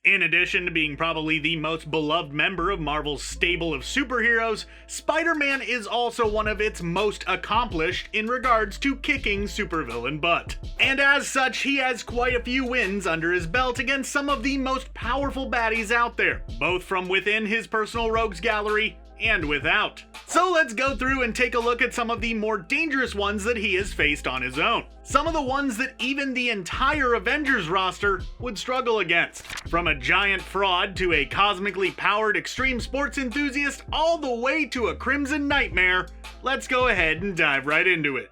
In addition to being probably the most beloved member of Marvel's stable of superheroes, Spider-Man is also one of its most accomplished in regards to kicking supervillain butt. And as such, he has quite a few wins under his belt against some of the most powerful baddies out there, both from within his personal rogues gallery and without. So let's go through and take a look at some of the more dangerous ones that he has faced on his own. Some of the ones that even the entire Avengers roster would struggle against. From a giant fraud to a cosmically powered extreme sports enthusiast all the way to a crimson nightmare, let's go ahead and dive right into it.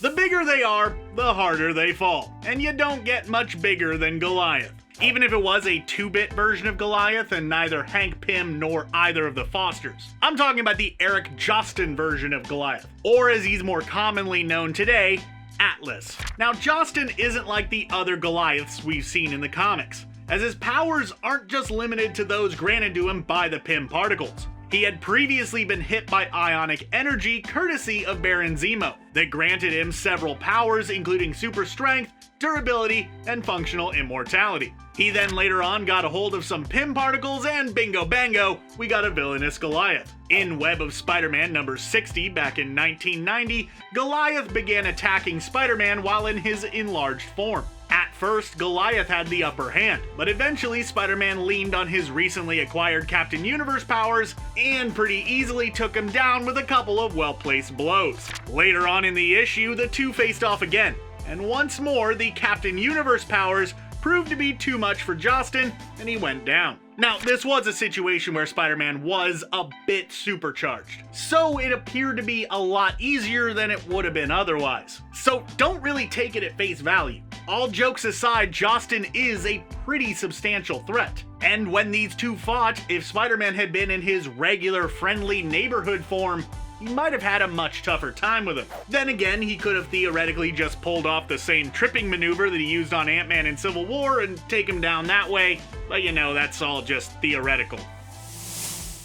The bigger they are, the harder they fall, and you don't get much bigger than Goliath. Even if it was a 2-bit version of Goliath and neither Hank Pym nor either of the Fosters. I'm talking about the Eric Jostin version of Goliath, or as he's more commonly known today, Atlas. Now, Jostin isn't like the other Goliaths we've seen in the comics, as his powers aren't just limited to those granted to him by the Pym particles. He had previously been hit by ionic energy courtesy of Baron Zemo, that granted him several powers including super strength, durability, and functional immortality. He then later on got a hold of some Pym particles and bingo bango, we got a villainous Goliath. In Web of Spider-Man number 60 back in 1990, Goliath began attacking Spider-Man while in his enlarged form. At first, Goliath had the upper hand, but eventually Spider-Man leaned on his recently acquired Captain Universe powers and pretty easily took him down with a couple of well-placed blows. Later on in the issue, the two faced off again, and once more the Captain Universe powers proved to be too much for Jostin, and he went down. Now, this was a situation where Spider-Man was a bit supercharged, so it appeared to be a lot easier than it would have been otherwise. So don't really take it at face value. All jokes aside, Jostin is a pretty substantial threat. And when these two fought, if Spider-Man had been in his regular friendly neighborhood form, he might have had a much tougher time with him. Then again, he could have theoretically just pulled off the same tripping maneuver that he used on Ant-Man in Civil War and take him down that way, but you know, that's all just theoretical.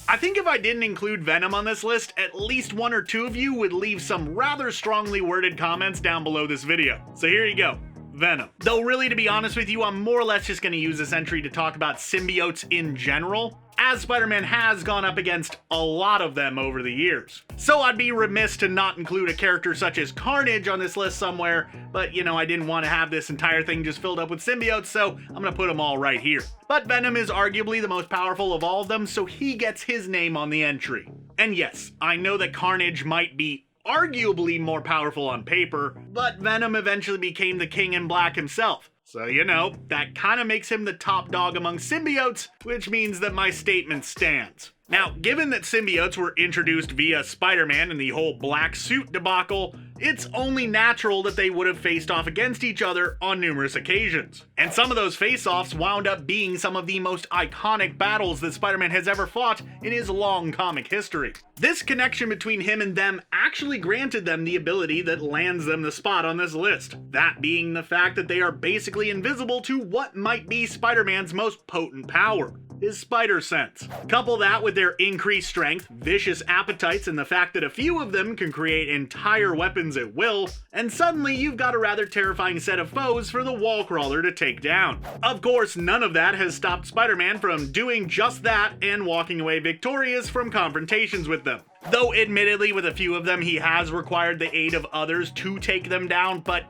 I think if I didn't include Venom on this list, at least one or two of you would leave some rather strongly worded comments down below this video. So here you go. Venom. Though really, to be honest with you, I'm more or less just going to use this entry to talk about symbiotes in general, as Spider-Man has gone up against a lot of them over the years. So I'd be remiss to not include a character such as Carnage on this list somewhere, but you know, I didn't want to have this entire thing just filled up with symbiotes, so I'm going to put them all right here. But Venom is arguably the most powerful of all of them, so he gets his name on the entry. And yes, I know that Carnage might be arguably more powerful on paper, but Venom eventually became the King in Black himself. So, you know, that kind of makes him the top dog among symbiotes, which means that my statement stands. Now, given that symbiotes were introduced via Spider-Man and the whole black suit debacle, it's only natural that they would have faced off against each other on numerous occasions. And some of those face-offs wound up being some of the most iconic battles that Spider-Man has ever fought in his long comic history. This connection between him and them actually granted them the ability that lands them the spot on this list. That being the fact that they are basically invisible to what might be Spider-Man's most potent power, his spider sense. Couple that with their increased strength, vicious appetites, and the fact that a few of them can create entire weapons at will, and suddenly you've got a rather terrifying set of foes for the wall crawler to take down. Of course, none of that has stopped Spider-Man from doing just that and walking away victorious from confrontations with them. Though admittedly, with a few of them, he has required the aid of others to take them down, but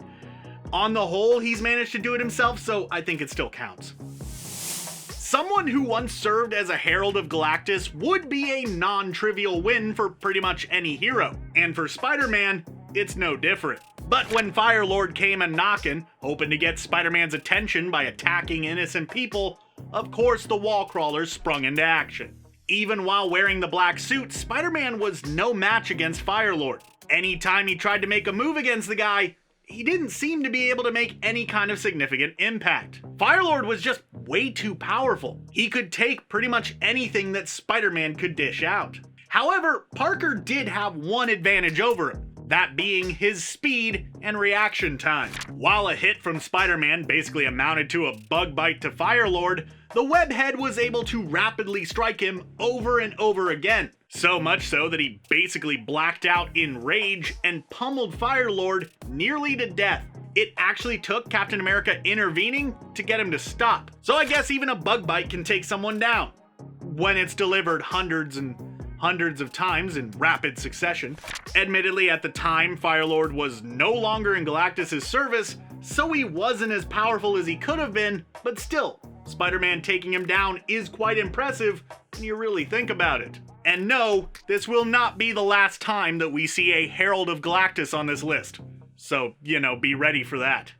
on the whole, he's managed to do it himself, so I think it still counts. Someone who once served as a Herald of Galactus would be a non-trivial win for pretty much any hero, and for Spider-Man, it's no different. But when Firelord came a-knockin', hoping to get Spider-Man's attention by attacking innocent people, of course the wall crawlers sprung into action. Even while wearing the black suit, Spider-Man was no match against Firelord. Anytime he tried to make a move against the guy, he didn't seem to be able to make any kind of significant impact. Firelord was just way too powerful. He could take pretty much anything that Spider-Man could dish out. However, Parker did have one advantage over him, that being his speed and reaction time. While a hit from Spider-Man basically amounted to a bug bite to Firelord, the webhead was able to rapidly strike him over and over again. So much so that he basically blacked out in rage and pummeled Firelord nearly to death. it actually took Captain America intervening to get him to stop. So I guess even a bug bite can take someone down when it's delivered hundreds and hundreds of times in rapid succession. Admittedly, at the time, Firelord was no longer in Galactus' service, so he wasn't as powerful as he could have been, but still, Spider-Man taking him down is quite impressive when you really think about it. And no, this will not be the last time that we see a Herald of Galactus on this list. So, be ready for that.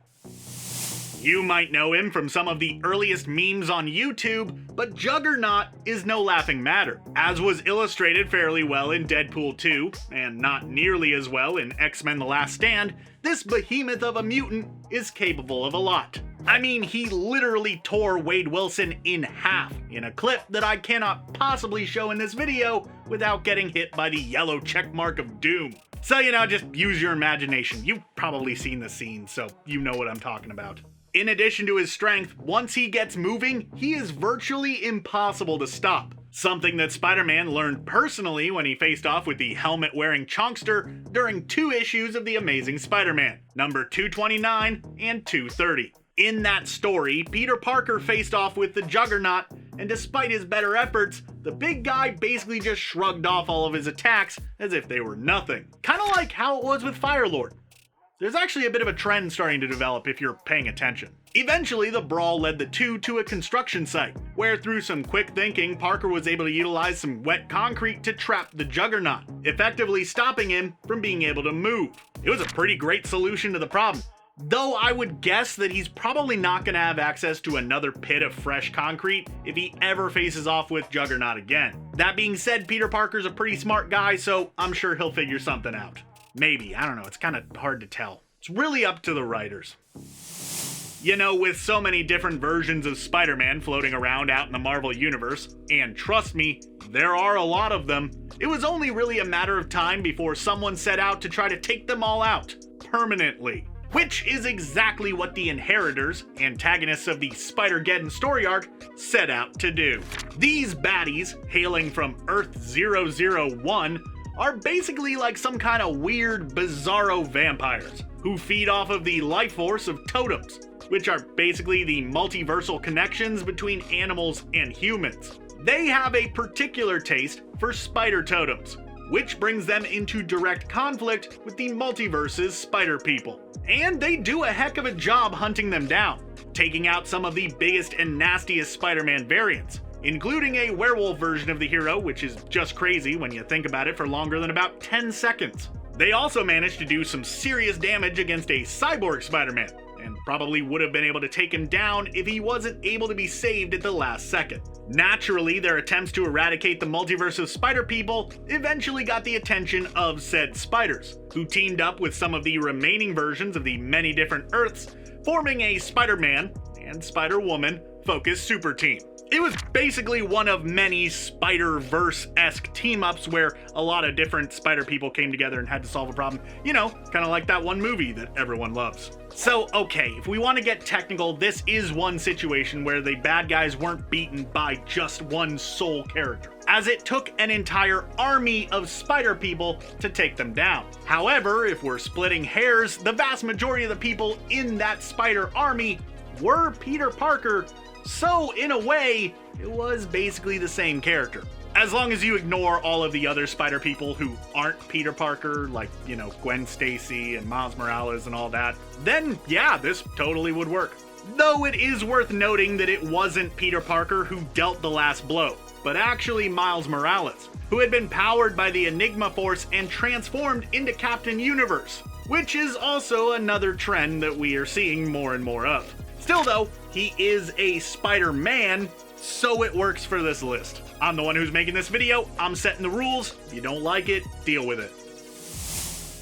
You might know him from some of the earliest memes on YouTube, but Juggernaut is no laughing matter. As was illustrated fairly well in Deadpool 2, and not nearly as well in X-Men The Last Stand, this behemoth of a mutant is capable of a lot. I mean, he literally tore Wade Wilson in half in a clip that I cannot possibly show in this video without getting hit by the yellow checkmark of doom. So, just use your imagination. You've probably seen the scene, so you know what I'm talking about. In addition to his strength, once he gets moving, he is virtually impossible to stop. Something that Spider-Man learned personally when he faced off with the helmet-wearing Chonkster during 2 issues of The Amazing Spider-Man, number 229 and 230. In that story, Peter Parker faced off with the Juggernaut, and despite his better efforts, the big guy basically just shrugged off all of his attacks as if they were nothing. Kinda like how it was with Firelord. There's actually a bit of a trend starting to develop if you're paying attention. Eventually, the brawl led the two to a construction site, where through some quick thinking, Parker was able to utilize some wet concrete to trap the Juggernaut, effectively stopping him from being able to move. It was a pretty great solution to the problem, though I would guess that he's probably not going to have access to another pit of fresh concrete if he ever faces off with Juggernaut again. That being said, Peter Parker's a pretty smart guy, so I'm sure he'll figure something out. Maybe, I don't know, it's kind of hard to tell. It's really up to the writers. With so many different versions of Spider-Man floating around out in the Marvel Universe, and trust me, there are a lot of them, it was only really a matter of time before someone set out to try to take them all out, permanently. Which is exactly what the Inheritors, antagonists of the Spider-Geddon story arc, set out to do. These baddies, hailing from Earth 001, are basically like some kind of weird, bizarro vampires who feed off of the life force of totems, which are basically the multiversal connections between animals and humans. They have a particular taste for spider totems, which brings them into direct conflict with the multiverse's spider people. And they do a heck of a job hunting them down, taking out some of the biggest and nastiest Spider-Man variants, including a werewolf version of the hero, which is just crazy when you think about it for longer than about 10 seconds. They also managed to do some serious damage against a cyborg Spider-Man, and probably would have been able to take him down if he wasn't able to be saved at the last second. Naturally, their attempts to eradicate the multiverse of spider people eventually got the attention of said spiders, who teamed up with some of the remaining versions of the many different Earths, forming a Spider-Man and Spider-Woman focused super team. It was basically one of many Spider-Verse-esque team-ups where a lot of different spider people came together and had to solve a problem. Kind of like that one movie that everyone loves. So, okay, if we want to get technical, this is one situation where the bad guys weren't beaten by just one sole character, as it took an entire army of spider people to take them down. However, if we're splitting hairs, the vast majority of the people in that spider army were Peter Parker, so in a way, it was basically the same character. As long as you ignore all of the other spider people who aren't Peter Parker, like, Gwen Stacy and Miles Morales and all that, then yeah, this totally would work. Though it is worth noting that it wasn't Peter Parker who dealt the last blow, but actually Miles Morales, who had been powered by the Enigma Force and transformed into Captain Universe, which is also another trend that we are seeing more and more of. Still though, he is a Spider-Man, so it works for this list. I'm the one who's making this video, I'm setting the rules. If you don't like it, deal with it.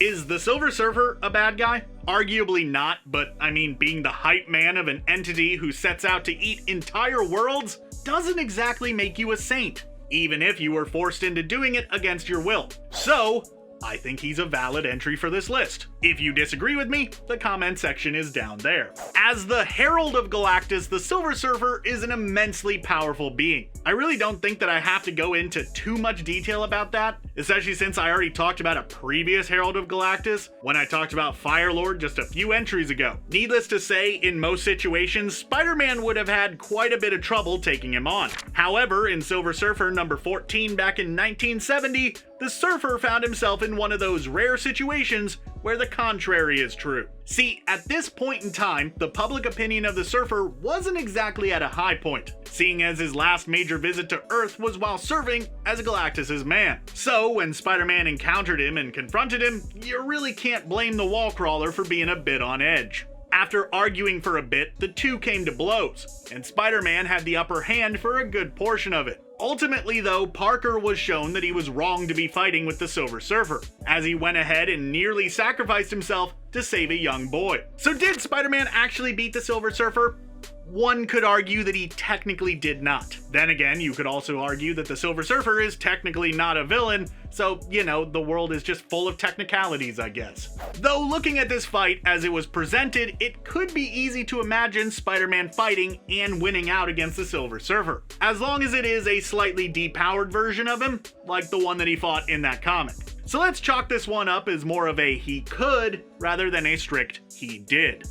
Is the Silver Surfer a bad guy? Arguably not, but I mean, being the hype man of an entity who sets out to eat entire worlds doesn't exactly make you a saint, even if you were forced into doing it against your will. So, I think he's a valid entry for this list. If you disagree with me, the comment section is down there. As the Herald of Galactus, the Silver Surfer is an immensely powerful being. I really don't think that I have to go into too much detail about that, especially since I already talked about a previous Herald of Galactus when I talked about Firelord just a few entries ago. Needless to say, in most situations, Spider-Man would have had quite a bit of trouble taking him on. However, in Silver Surfer number 14 back in 1970, the Surfer found himself in one of those rare situations where the contrary is true. See, at this point in time, the public opinion of the Surfer wasn't exactly at a high point, seeing as his last major visit to Earth was while serving as Galactus' man. So, when Spider-Man encountered him and confronted him, you really can't blame the wall crawler for being a bit on edge. After arguing for a bit, the two came to blows, and Spider-Man had the upper hand for a good portion of it. Ultimately though, Parker was shown that he was wrong to be fighting with the Silver Surfer, as he went ahead and nearly sacrificed himself to save a young boy. So did Spider-Man actually beat the Silver Surfer? One could argue that he technically did not. Then again, you could also argue that the Silver Surfer is technically not a villain, so, you know, the world is just full of technicalities, I guess. Though looking at this fight as it was presented, it could be easy to imagine Spider-Man fighting and winning out against the Silver Surfer, as long as it is a slightly depowered version of him, like the one that he fought in that comic. So let's chalk this one up as more of a he could rather than a strict he did.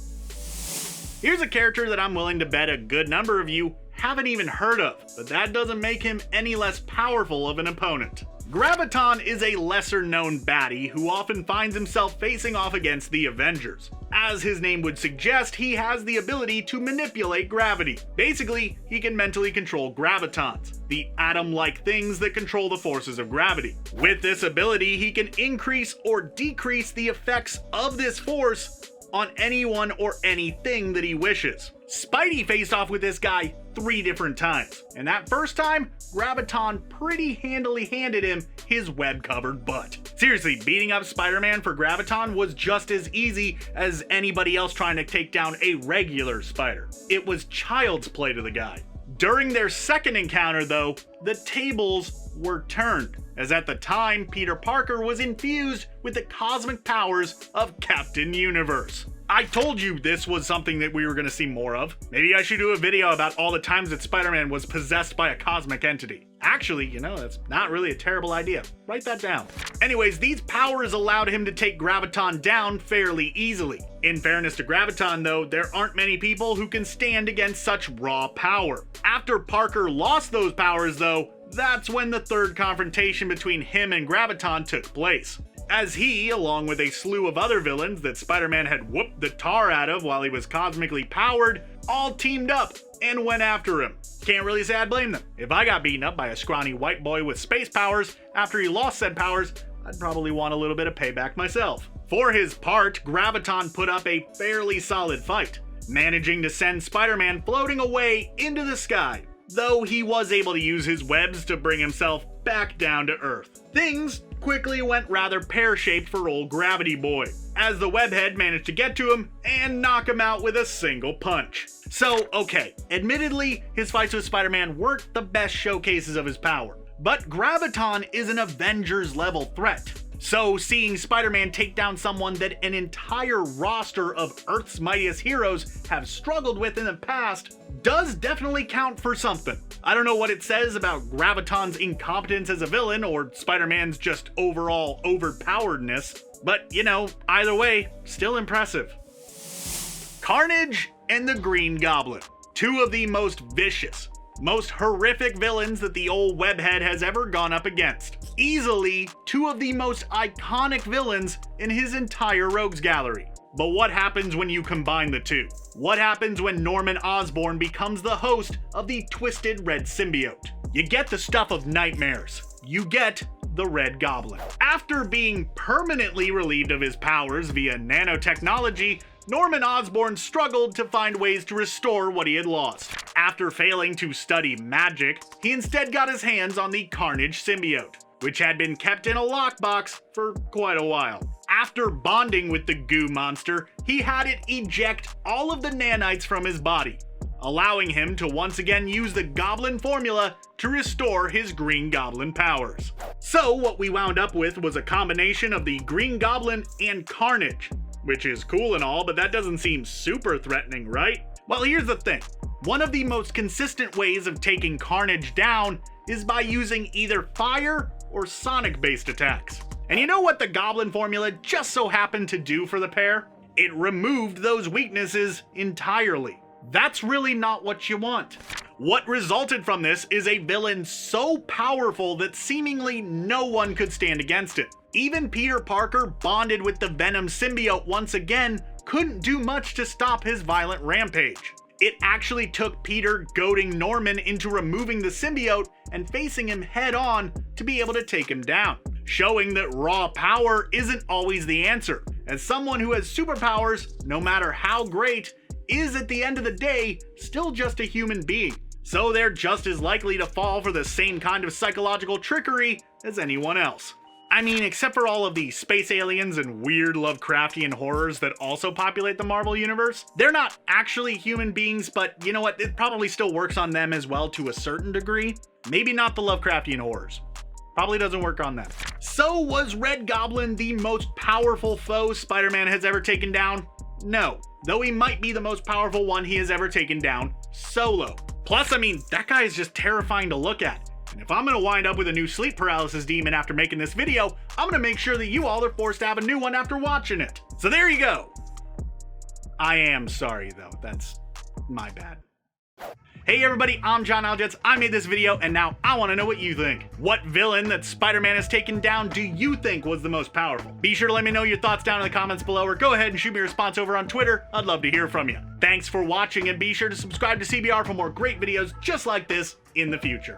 Here's a character that I'm willing to bet a good number of you haven't even heard of, but that doesn't make him any less powerful of an opponent. Graviton is a lesser-known baddie who often finds himself facing off against the Avengers. As his name would suggest, he has the ability to manipulate gravity. Basically, he can mentally control gravitons, the atom-like things that control the forces of gravity. With this ability, he can increase or decrease the effects of this force on anyone or anything that he wishes. Spidey faced off with this guy 3 different times, and that first time, Graviton pretty handily handed him his web-covered butt. Seriously, beating up Spider-Man for Graviton was just as easy as anybody else trying to take down a regular spider. It was child's play to the guy. During their second encounter though, the tables were turned, as at the time Peter Parker was infused with the cosmic powers of Captain Universe. I told you this was something that we were going to see more of. Maybe I should do a video about all the times that Spider-Man was possessed by a cosmic entity. Actually, you know, that's not really a terrible idea. Write that down. Anyways, these powers allowed him to take Graviton down fairly easily. In fairness to Graviton though, there aren't many people who can stand against such raw power. After Parker lost those powers though, that's when the third confrontation between him and Graviton took place, as he, along with a slew of other villains that Spider-Man had whooped the tar out of while he was cosmically powered, all teamed up and went after him. Can't really say I'd blame them. If I got beaten up by a scrawny white boy with space powers after he lost said powers, I'd probably want a little bit of payback myself. For his part, Graviton put up a fairly solid fight, managing to send Spider-Man floating away into the sky, though he was able to use his webs to bring himself back down to Earth. Things quickly went rather pear-shaped for old Gravity Boy, as the webhead managed to get to him and knock him out with a single punch. So, okay, admittedly, his fights with Spider-Man weren't the best showcases of his power, but Graviton is an Avengers level threat. So seeing Spider-Man take down someone that an entire roster of Earth's mightiest heroes have struggled with in the past does definitely count for something. I don't know what it says about Graviton's incompetence as a villain or Spider-Man's just overall overpoweredness, but you know, either way, still impressive. Carnage and the Green Goblin, 2 of the most vicious, most horrific villains that the old webhead has ever gone up against. Easily 2 of the most iconic villains in his entire rogues gallery. But what happens when you combine the 2? What happens when Norman Osborn becomes the host of the Twisted Red Symbiote? You get the stuff of nightmares. You get the Red Goblin. After being permanently relieved of his powers via nanotechnology, Norman Osborn struggled to find ways to restore what he had lost. After failing to study magic, he instead got his hands on the Carnage symbiote, which had been kept in a lockbox for quite a while. After bonding with the goo monster, he had it eject all of the nanites from his body, allowing him to once again use the Goblin formula to restore his Green Goblin powers. So what we wound up with was a combination of the Green Goblin and Carnage, which is cool and all, but that doesn't seem super threatening, right? Well, here's the thing. One of the most consistent ways of taking Carnage down is by using either fire or sonic-based attacks. And you know what the Goblin formula just so happened to do for the pair? It removed those weaknesses entirely. That's really not what you want. What resulted from this is a villain so powerful that seemingly no one could stand against it. Even Peter Parker, bonded with the Venom symbiote once again, couldn't do much to stop his violent rampage. It actually took Peter goading Norman into removing the symbiote and facing him head on to be able to take him down, showing that raw power isn't always the answer, as someone who has superpowers, no matter how great, is at the end of the day still just a human being. So they're just as likely to fall for the same kind of psychological trickery as anyone else. I mean, except for all of the space aliens and weird Lovecraftian horrors that also populate the Marvel Universe. They're not actually human beings, but you know what? It probably still works on them as well to a certain degree. Maybe not the Lovecraftian horrors. Probably doesn't work on them. So was Red Goblin the most powerful foe Spider-Man has ever taken down? No, though he might be the most powerful one he has ever taken down solo. Plus, I mean, that guy is just terrifying to look at. And if I'm gonna wind up with a new sleep paralysis demon after making this video, I'm gonna make sure that you all are forced to have a new one after watching it. So there you go. I am sorry though, that's my bad. Hey everybody, I'm John Aljets. I made this video and now I want to know what you think. What villain that Spider-Man has taken down do you think was the most powerful? Be sure to let me know your thoughts down in the comments below, or go ahead and shoot me a response over on Twitter. I'd love to hear from you. Thanks for watching, and be sure to subscribe to CBR for more great videos just like this in the future.